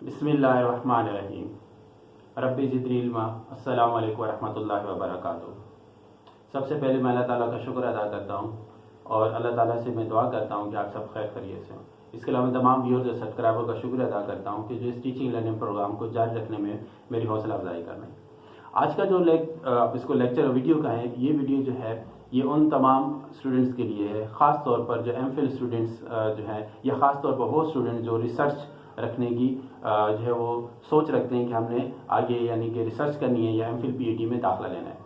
बिस्मिल्लाहिर्रहमानिर्रहीम। रब्बी ज़िदनी इल्मा। अस्सलामु अलैकुम वरहमतुल्लाहि वबरकातुहू। सबसे पहले मैं अल्लाह ताला का शुक्र अदा करता हूँ और अल्लाह ताला से मैं दुआ करता हूँ कि आप सब खैर खैरियत से हों। इसके अलावा तमाम व्यूअर्स और सब्सक्राइबर का शुक्र अदा करता हूँ कि जो इस टीचिंग लर्निंग प्रोग्राम को जारी रखने में मेरी हौसला अफजाई कर रहे हैं। आज का जो आप इसको लेक्चर वीडियो का है, ये वीडियो जो है ये उन तमाम स्टूडेंट्स के लिए है, ख़ास तौर पर जो एमफिल स्टूडेंट्स जो हैं, या ख़ास तौर पर वो स्टूडेंट जो रिसर्च रखने की जो है वो सोच रखते हैं कि हमने आगे यानी कि रिसर्च करनी है या एमफिल पीएचडी में दाखिला लेना है।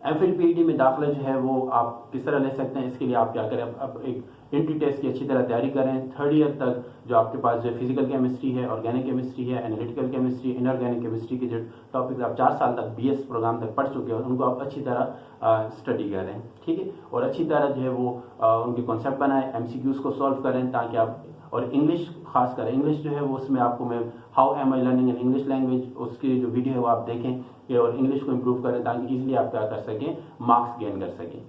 एमफिल पीएचडी में दाखिला जो है वो आप किस तरह ले सकते हैं, इसके लिए आप क्या करें, अब एक एंट्री टेस्ट की अच्छी तरह तैयारी करें। थर्ड ईयर तक जो आपके पास जो फिजिकल केमिस्ट्री है, ऑर्गेनिक केमिस्ट्री है, एनालिटिकल केमिस्ट्री, इनऑर्गेनिक केमिस्ट्री के जो टॉपिक्स आप 4 साल तक बीएस प्रोग्राम तक पढ़ चुके हो, उनको आप अच्छी तरह स्टडी करें, ठीक है। और अच्छी तरह जो है वो उनके कॉन्सेप्ट बनाएं, एमसीक्यूज को सॉल्व करें ताकि आप, और इंग्लिश खास कर इंग्लिश जो है वो उसमें आपको मैं how am I learning in English language उसकी जो वीडियो है वो आप देखें और इंग्लिश को इम्प्रूव करें ताकि इजीली आप क्या कर सकें, मार्क्स गेन कर सकें।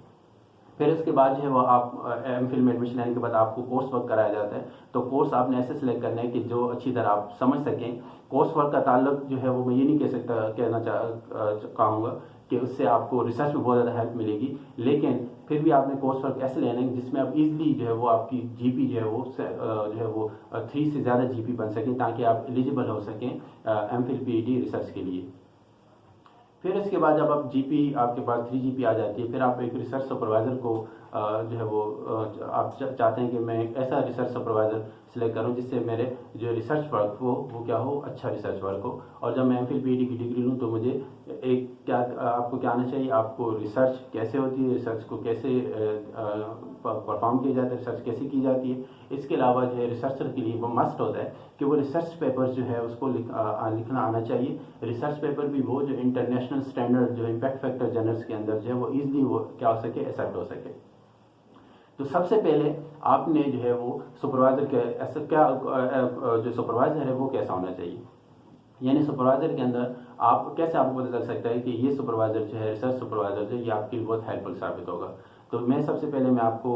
फिर उसके बाद जो है वो आप एमफिल में एडमिशन लेने के बाद आपको कोर्स वर्क कराया जाता है। तो कोर्स आपने ऐसे सिलेक्ट करना है कि जो अच्छी तरह आप समझ सकें। कोर्स वर्क का ताल्लुक जो है वो मैं ये नहीं कहना चाहूँगा कि उससे आपको रिसर्च में बहुत ज़्यादा हेल्प मिलेगी, लेकिन फिर भी आपने कोर्स वर्क ऐसे लेना है जिसमें आप इजीली जो है वो आपकी जीपी जो है वो 3 से ज़्यादा जीपी बन सकें ताकि आप एलिजिबल हो सकें एमफिल पीएचडी रिसर्च के लिए। फिर इसके बाद जब आप जीपी आपके पास 3 जीपी आ जाती है, फिर आप एक रिसर्च सुपरवाइज़र को जो है वो आप चाहते हैं कि मैं एक ऐसा रिसर्च सुपरवाइज़र सिलेक्ट करूं जिससे मेरे जो रिसर्च वर्क हो वो क्या हो, अच्छा रिसर्च वर्क हो। और जब मैं एमफिल पीएचडी की डिग्री लूं तो मुझे एक क्या आपको क्या आना चाहिए, आपको रिसर्च कैसे होती है, रिसर्च को कैसे परफॉर्म किया जाता है, रिसर्च कैसे की जाती है। इसके अलावा जो है रिसर्चर के लिए वो मस्ट होता है कि वो रिसर्च पेपर जो है उसको लिखना आना चाहिए। रिसर्च पेपर भी वो जो इंटरनेशनल स्टैंडर्ड जो इम्पैक्ट फैक्टर जर्नल्स के अंदर जो है वो ईजिली वो क्या हो सके, एक्सेप्ट हो सके। तो सबसे पहले आपने जो है वो सुपरवाइजर के ऐसा क्या जो सुपरवाइजर है वो कैसा होना चाहिए, यानी सुपरवाइजर के अंदर आप कैसे आपको पता चल सकता है कि ये सुपरवाइजर जो है, रिसर्च सुपरवाइजर जो है ये आपके लिए बहुत हेल्पफुल साबित होगा। तो मैं सबसे पहले मैं आपको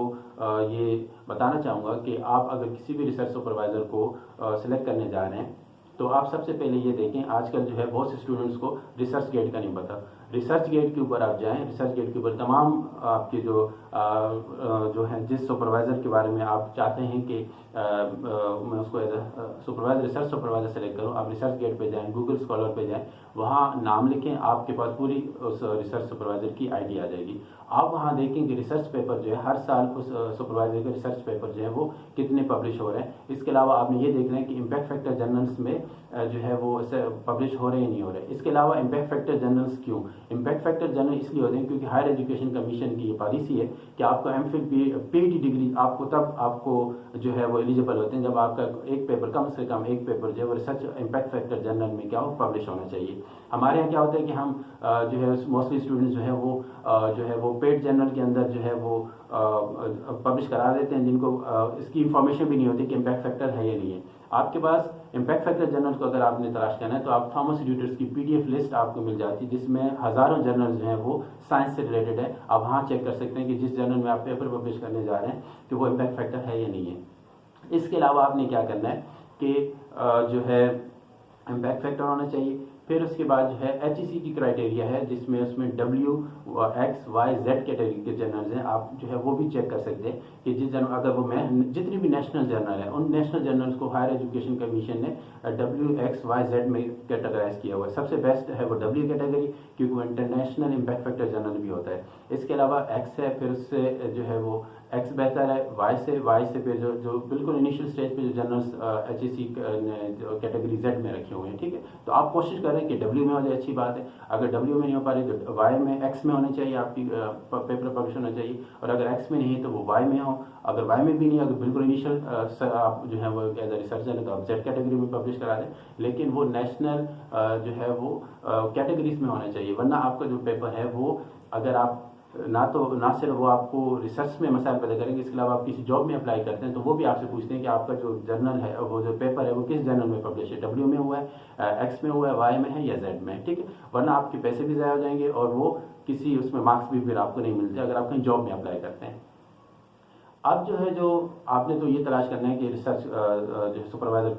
ये बताना चाहूँगा कि आप अगर किसी भी रिसर्च सुपरवाइजर को सिलेक्ट करने जा रहे हैं तो आप सबसे पहले ये देखें, आजकल जो है बहुत से स्टूडेंट्स को रिसर्च गेट का नहीं पता। रिसर्च गेट के ऊपर आप जाएं, रिसर्च गेट के ऊपर तमाम आपके जो हैं जिस सुपरवाइज़र के बारे में आप चाहते हैं कि मैं उसको सुपरवाइजर रिसर्च सुपरवाइज़र सेलेक्ट करूं, आप रिसर्च गेट पे जाएं, गूगल स्कॉलर पे जाएं, वहाँ नाम लिखें, आपके पास पूरी उस रिसर्च सुपरवाइज़र की आईडी आ जाएगी। आप वहाँ देखें कि रिसर्च पेपर जो है हर साल उस सुपरवाइजर के रिसर्च पेपर जो है वो कितने पब्लिश हो रहे हैं। इसके अलावा आपने ये देखना है कि इम्पैक्ट फैक्टर जर्नल्स में जो है वो पब्लिश हो रहे हैं नहीं हो रहे। इसके अलावा इम्पैक्ट फैक्टर जर्नल्स क्यों, इम्पैक्ट फैक्टर जर्नल इसलिए होते हैं क्योंकि हायर एजुकेशन कमीशन की ये पॉलिसी है कि आपको एमफिल पीएचडी डिग्री आपको तब आपको जो है वो एलिजिबल होते हैं जब आपका एक पेपर, कम से कम एक पेपर जो है वो रिसर्च इम्पैक्ट फैक्टर जर्नल में क्या हो, पब्लिश होना चाहिए। हमारे यहाँ क्या होता है कि हम जो है मोस्टली स्टूडेंट्स जो है वो पेड जर्नल के अंदर जो है वो पब्लिश करा देते हैं जिनको इसकी इंफॉर्मेशन भी नहीं होती कि इम्पैक्ट फैक्टर है या नहीं है। आपके पास इम्पैक्ट फैक्टर जर्नल को अगर आपने तलाश करना है तो आप थॉमस एडिटर्स की पीडीएफ लिस्ट आपको मिल जाती है जिसमें हज़ारों जर्नल जो हैं वो साइंस से रिलेटेड है। आप वहाँ चेक कर सकते हैं कि जिस जर्नल में आप पेपर पब्लिश करने जा रहे हैं कि वो इम्पैक्ट फैक्टर है या नहीं है। इसके अलावा आपने क्या करना है कि जो है इम्पैक्ट फैक्टर होना चाहिए। फिर उसके बाद जो है HEC की क्राइटेरिया है जिसमें उसमें W, X, Y, Z category के जर्नल्स हैं, आप जो है वो भी चेक कर सकते हैं कि जिस जर्नल अगर वो जितनी भी नेशनल जर्नल है उन नेशनल जर्नल्स को हायर एजुकेशन कमीशन ने W, X, Y, Z में कैटेगराइज किया हुआ है। सबसे बेस्ट है वो W कैटेगरी क्योंकि वो इंटरनेशनल इम्पैक्ट फैक्टर जर्नल भी होता है। इसके अलावा X है, फिर उससे जो है वो X बेहतर है, Y से फिर जो बिल्कुल इनिशियल स्टेज पे जो जर्नल्स HEC कैटेगरी Z में रखे हुए हैं, ठीक है। तो आप कोशिश करें कि W में हो जाए, अच्छी बात है। अगर W में नहीं हो पा रही तो Y में, X में होने चाहिए, आपकी पेपर पब्लिश होना चाहिए। और अगर X में नहीं है तो वो Y में हो। अगर Y में भी नहीं, अगर बिल्कुल इनिशियल आप जो है वो एज ए रिसर्चर है तो आप Z कैटेगरी में पब्लिश करा दें, लेकिन वो नेशनल जो है वो कैटेगरीज में होना चाहिए। वरना आपका जो पेपर है वो अगर आप ना सिर्फ वो आपको रिसर्च में मसाइल पैदा करेंगे, इसके अलावा आप किसी जॉब में अप्लाई करते हैं तो वो भी आपसे पूछते हैं कि आपका जो जर्नल है, वो जो पेपर है वो किस जर्नल में पब्लिश है, W में हुआ है, X में हुआ है, Y में है या Z में है, ठीक है। वरना आपके पैसे भी ज़ाया हो जाएंगे और वो किसी उसमें मार्क्स भी फिर आपको नहीं मिलते अगर आप कहीं जॉब में अप्लाई करते हैं। अब जो है जो आपने तो ये तलाश करना है कि रिसर्च जो सुपरवाइजर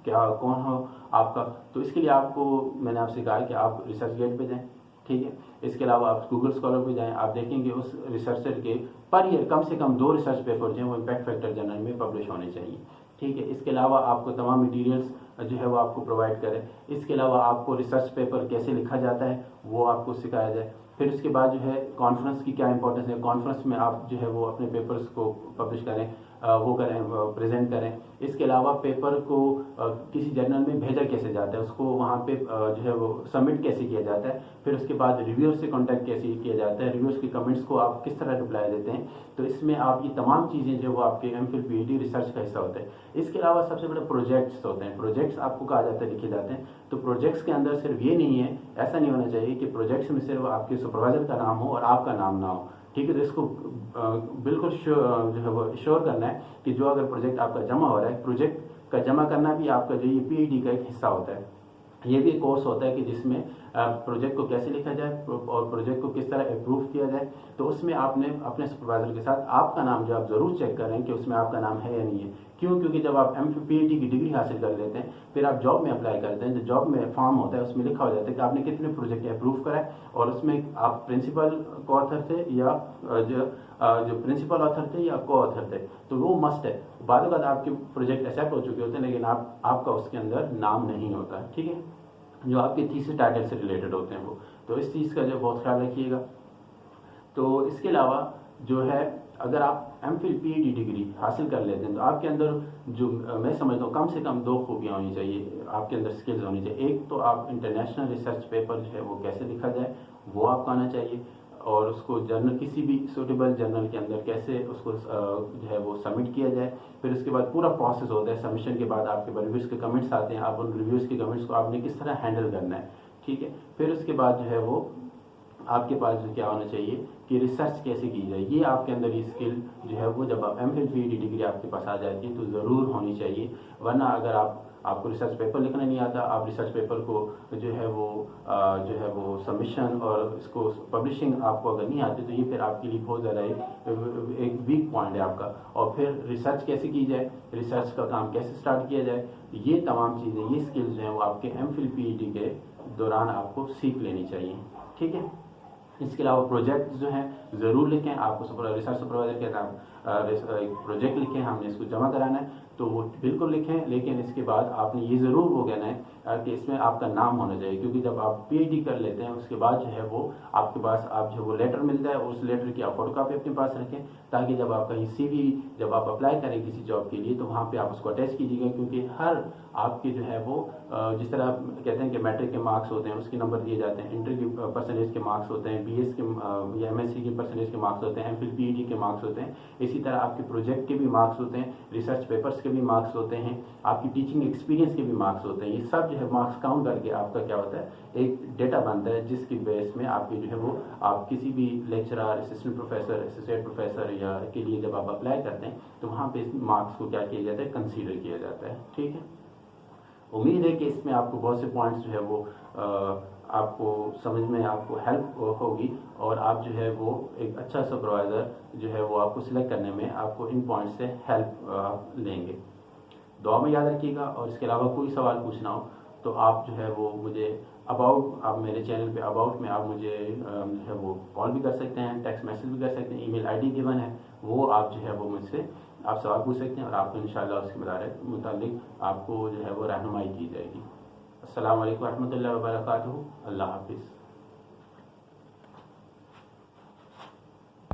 क्या कौन हो आपका। तो इसके लिए आपको मैंने आपसे कहा कि आप रिसर्च गेट पे जाएं, ठीक है। इसके अलावा आप गूगल स्कॉलर पे जाएं, आप देखेंगे उस रिसर्चर के पर ईयर कम से कम 2 रिसर्च पेपर जो हैं वो इम्पैक्ट फैक्टर जर्नल में पब्लिश होने चाहिए, ठीक है। इसके अलावा आपको तमाम मटीरियल्स जो है वो आपको प्रोवाइड करें। इसके अलावा आपको रिसर्च पेपर कैसे लिखा जाता है वो आपको सिखाया जाए। फिर उसके बाद जो है कॉन्फ्रेंस की क्या इंपॉर्टेंस है, कॉन्फ्रेंस में आप जो है वो अपने पेपर्स को पब्लिश करें, वो करें, प्रेजेंट करें। इसके अलावा पेपर को किसी जर्नल में भेजा कैसे जाता है, उसको वहाँ पे जो है वो सबमिट कैसे किया जाता है। फिर उसके बाद रिव्यूअर से कांटेक्ट कैसे किया जाता है, रिव्यूअर्स के कमेंट्स को आप किस तरह रिप्लाई देते हैं। तो इसमें आप ये तमाम चीज़ें जो वो आपके एमफिल पीएचडी रिसर्च का हिस्सा होता है। इसके अलावा सबसे बड़े प्रोजेक्ट्स होते हैं, प्रोजेक्ट्स आपको कहा जाता है लिखे जाते हैं। तो प्रोजेक्ट्स के अंदर सिर्फ ये नहीं है, ऐसा नहीं होना चाहिए कि प्रोजेक्ट्स में सिर्फ आपके सुपरवाइजर का नाम हो और आपका नाम ना हो, ठीक है। तो इसको बिल्कुल जो है वो श्योर करना है कि जो अगर प्रोजेक्ट आपका जमा हो रहा है, प्रोजेक्ट का जमा करना भी आपका जो ये पीएचडी का एक हिस्सा होता है। ये भी एक कोर्स होता है कि जिसमें प्रोजेक्ट को कैसे लिखा जाए और प्रोजेक्ट को किस तरह अप्रूव किया जाए। तो उसमें आपने अपने सुपरवाइजर के साथ आपका नाम जो आप जरूर चेक करें कि उसमें आपका नाम है या नहीं है। क्यों? क्योंकि जब आप पीएचडी की डिग्री हासिल कर लेते हैं, फिर आप जॉब में अप्लाई करते हैं, जो जॉब में फॉर्म होता है उसमें लिखा हो जाता है कि आपने कितने प्रोजेक्ट अप्रूव कराए और उसमें आप प्रिंसिपल को ऑथर थे या जो प्रिंसिपल ऑथर थे या को ऑथर थे। तो वो मस्ट है। बाद में आपके प्रोजेक्ट एक्सेप्ट हो चुके होते हैं लेकिन आपका उसके अंदर नाम नहीं होता है, ठीक है, जो आपके तीसरे टाइटल से रिलेटेड होते हैं वो। तो इस चीज़ का जो बहुत ख्याल रखिएगा। तो इसके अलावा जो है अगर आप एमफिल पीएचडी डिग्री हासिल कर लेते हैं तो आपके अंदर जो मैं समझता हूँ कम से कम 2 खूबियाँ होनी चाहिए, आपके अंदर स्किल्स होनी चाहिए। एक तो आप इंटरनेशनल रिसर्च पेपर जो है वो कैसे लिखा जाए वो आपको आना चाहिए, और उसको जर्नल किसी भी सूटेबल जर्नल के अंदर कैसे उसको जो है वो सबमिट किया जाए। फिर उसके बाद पूरा प्रोसेस होता है, सबमिशन के बाद आपके रिव्यूज़ के कमेंट्स आते हैं, आप उन रिव्यूज़ के कमेंट्स को आपने किस तरह हैंडल करना है, ठीक है। फिर उसके बाद जो है वो आपके पास जो क्या होना चाहिए कि रिसर्च कैसे की जाए, ये आपके अंदर ये स्किल जो है वो जब आप एमफिल पीएचडी डिग्री आपके पास आ जाती है तो ज़रूर होनी चाहिए। वरना अगर आपको रिसर्च पेपर लिखना नहीं आता, आप रिसर्च पेपर को जो है वो सबमिशन और इसको पब्लिशिंग आपको अगर नहीं आती तो ये फिर आपके लिए बहुत ज़्यादा एक वीक पॉइंट है आपका। और फिर रिसर्च कैसे की जाए, रिसर्च का काम कैसे स्टार्ट किया जाए, ये तमाम चीज़ें, ये स्किल्स जो हैं वो आपके एमफिल पीएचडी के दौरान आपको सीख लेनी चाहिए, ठीक है। इसके अलावा प्रोजेक्ट जो हैं ज़रूर लिखें, आपको रिसर्च सुपरवाइजर के नाम एक प्रोजेक्ट लिखें, हमने इसको जमा कराना है तो वो बिल्कुल लिखें। लेकिन इसके बाद आपने ये ज़रूर वो कहना है कि इसमें आपका नाम होना चाहिए, क्योंकि जब आप पीएचडी कर लेते हैं उसके बाद जो है वो आपके पास आप जो वो लेटर मिलता है उस लेटर की आप फोटोकॉपी अपने पास रखें, ताकि जब आप कहीं सीवी जब आप अप्लाई करें किसी जॉब के लिए तो वहाँ पे आप उसको अटैच कीजिएगा। क्योंकि हर आपके जो है वो जिस तरह कहते हैं कि मैट्रिक के मार्क्स होते हैं उसके नंबर दिए जाते हैं, इंटर की परसेंटेज के मार्क्स होते हैं, बीएस के या एमएससी के परसेंटेज के मार्क्स होते हैं, एमफिल पीएचडी के मार्क्स होते हैं। इसी तरह आपके प्रोजेक्ट के भी मार्क्स होते हैं, रिसर्च पेपर्स के भी मार्क्स होते हैं, आपकी टीचिंग एक्सपीरियंस के भी मार्क्स होते हैं। ये सब जो है मार्क्स काउंट करके आपका क्या होता है एक डेटा बनता है, जिसकी बेस में आपके जो है वो आप किसी भी lecturer, assistant professor, associate professor या के लिए जब आप अप्लाई करते हैं तो वहाँ पे इस मार्क्स को क्या किया जाता है, कंसीडर किया जाता है, ठीक है। उम्मीद है कि इसमें आपको बहुत से पॉइंट्स जो है वो आपको समझ में आपको हेल्प होगी और आप जो है वो एक अच्छा सुपरवाइज़र जो है वो आपको सिलेक्ट करने में आपको इन पॉइंट्स से हेल्प लेंगे। दुआ में याद रखिएगा। और इसके अलावा कोई सवाल पूछना हो तो आप जो है वो मुझे आप मेरे चैनल पे अबाउट में आप मुझे जो है वो कॉल भी कर सकते हैं, टेक्स्ट मैसेज भी कर सकते हैं, ईमेल आईडी गिवन है, वो आप जो है वो मुझसे आप सवाल पूछ सकते हैं और आपको इंशाअल्लाह उसके मुतालिक आपको जो है वो रहनुमाई की जाएगी। अस्सलाम वालेकुम रहमतुल्लाहि व बरकातहू। अल्लाह हाफिज़।